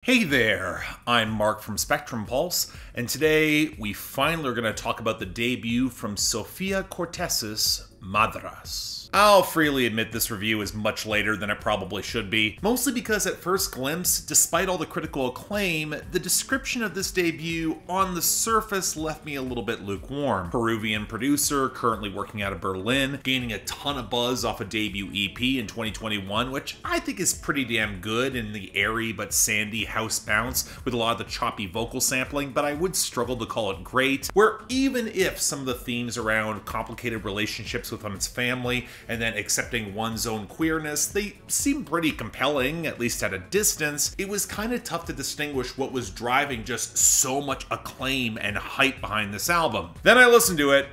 Hey there, I'm Mark from Spectrum Pulse, and today we finally are going to talk about the debut from Sofia Kourtesis Madres. I'll freely admit this review is much later than it probably should be, mostly because at first glimpse, despite all the critical acclaim, the description of this debut on the surface left me a little bit lukewarm. Peruvian producer, currently working out of Berlin, gaining a ton of buzz off a debut EP in 2021, which I think is pretty damn good in the airy but sandy house bounce with a lot of the choppy vocal sampling, but I would struggle to call it great, where even if some of the themes around complicated relationships with one's family and then accepting one's own queerness, they seem pretty compelling, at least at a distance, it was kind of tough to distinguish what was driving just so much acclaim and hype behind this album. Then I listened to it,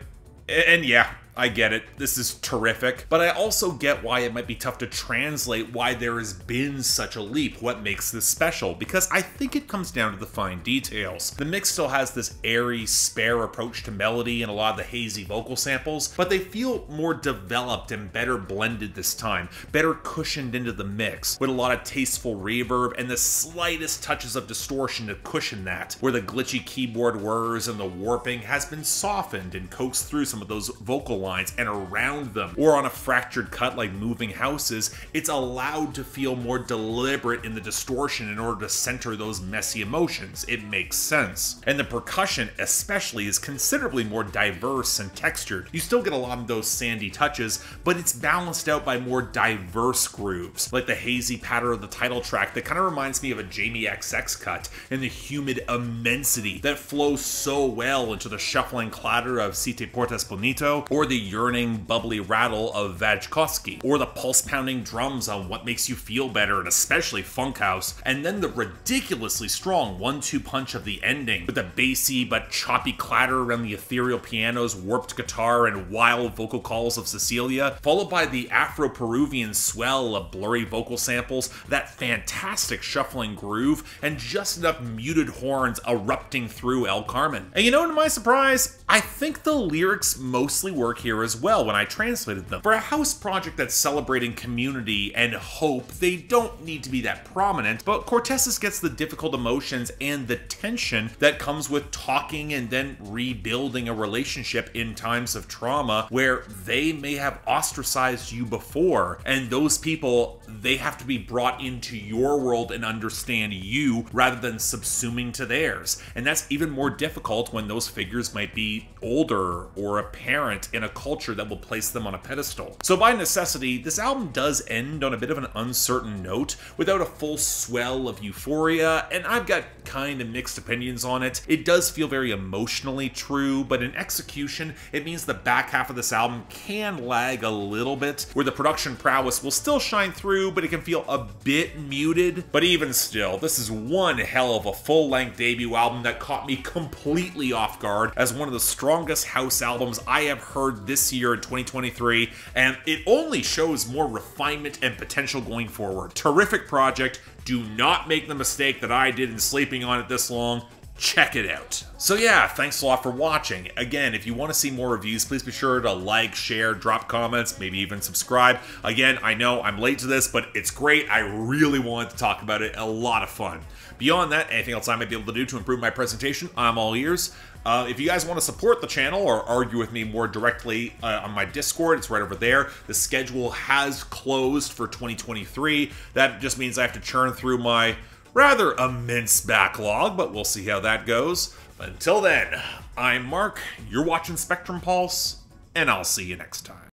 and yeah, I get it, this is terrific, but I also get why it might be tough to translate why there has been such a leap, what makes this special, because I think it comes down to the fine details. The mix still has this airy, spare approach to melody and a lot of the hazy vocal samples, but they feel more developed and better blended this time, better cushioned into the mix, with a lot of tasteful reverb and the slightest touches of distortion to cushion that, where the glitchy keyboard whirs and the warping has been softened and coaxed through some of those vocal lines and around them, or on a fractured cut like Moving Houses, it's allowed to feel more deliberate in the distortion in order to center those messy emotions. It makes sense. And the percussion especially is considerably more diverse and textured. You still get a lot of those sandy touches, but it's balanced out by more diverse grooves, like the hazy patter of the title track that kind of reminds me of a Jamie XX cut, and the humid immensity that flows so well into the shuffling clatter of Te Portas Bonito, or the yearning, bubbly rattle of Vajkoczy, or the pulse-pounding drums on What Makes You Feel Better, and especially Funkhaus, and then the ridiculously strong 1-2 punch of the ending, with the bassy but choppy clatter around the ethereal piano's warped guitar and wild vocal calls of Cecilia, followed by the Afro-Peruvian swell of blurry vocal samples, that fantastic shuffling groove, and just enough muted horns erupting through Carmen. And you know, to my surprise, I think the lyrics mostly work here as well when I translated them. For a house project that's celebrating community and hope, they don't need to be that prominent, but Kourtesis gets the difficult emotions and the tension that comes with talking and then rebuilding a relationship in times of trauma where they may have ostracized you before, and those people, they have to be brought into your world and understand you rather than subsuming to theirs. And that's even more difficult when those figures might be older or a parent in a culture that will place them on a pedestal. So by necessity, this album does end on a bit of an uncertain note without a full swell of euphoria, and I've got kind of mixed opinions on it. It does feel very emotionally true, but in execution, it means the back half of this album can lag a little bit, where the production prowess will still shine through, but it can feel a bit muted. But even still, this is one hell of a full-length debut album that caught me completely off guard as one of the strongest house albums I have heard this year in 2023, and it only shows more refinement and potential going forward. Terrific project. Do not make the mistake that I did in sleeping on it this long. Check it out. So yeah, thanks a lot for watching. Again, if you want to see more reviews, please be sure to like, share, drop comments, maybe even subscribe. Again, I know I'm late to this, but it's great. I really wanted to talk about it. A lot of fun. Beyond that, anything else I might be able to do to improve my presentation, I'm all ears. If you guys want to support the channel or argue with me more directly on my Discord, it's right over there. The schedule has closed for 2023. That just means I have to churn through my rather immense backlog, but we'll see how that goes. Until then, I'm Mark, you're watching Spectrum Pulse, and I'll see you next time.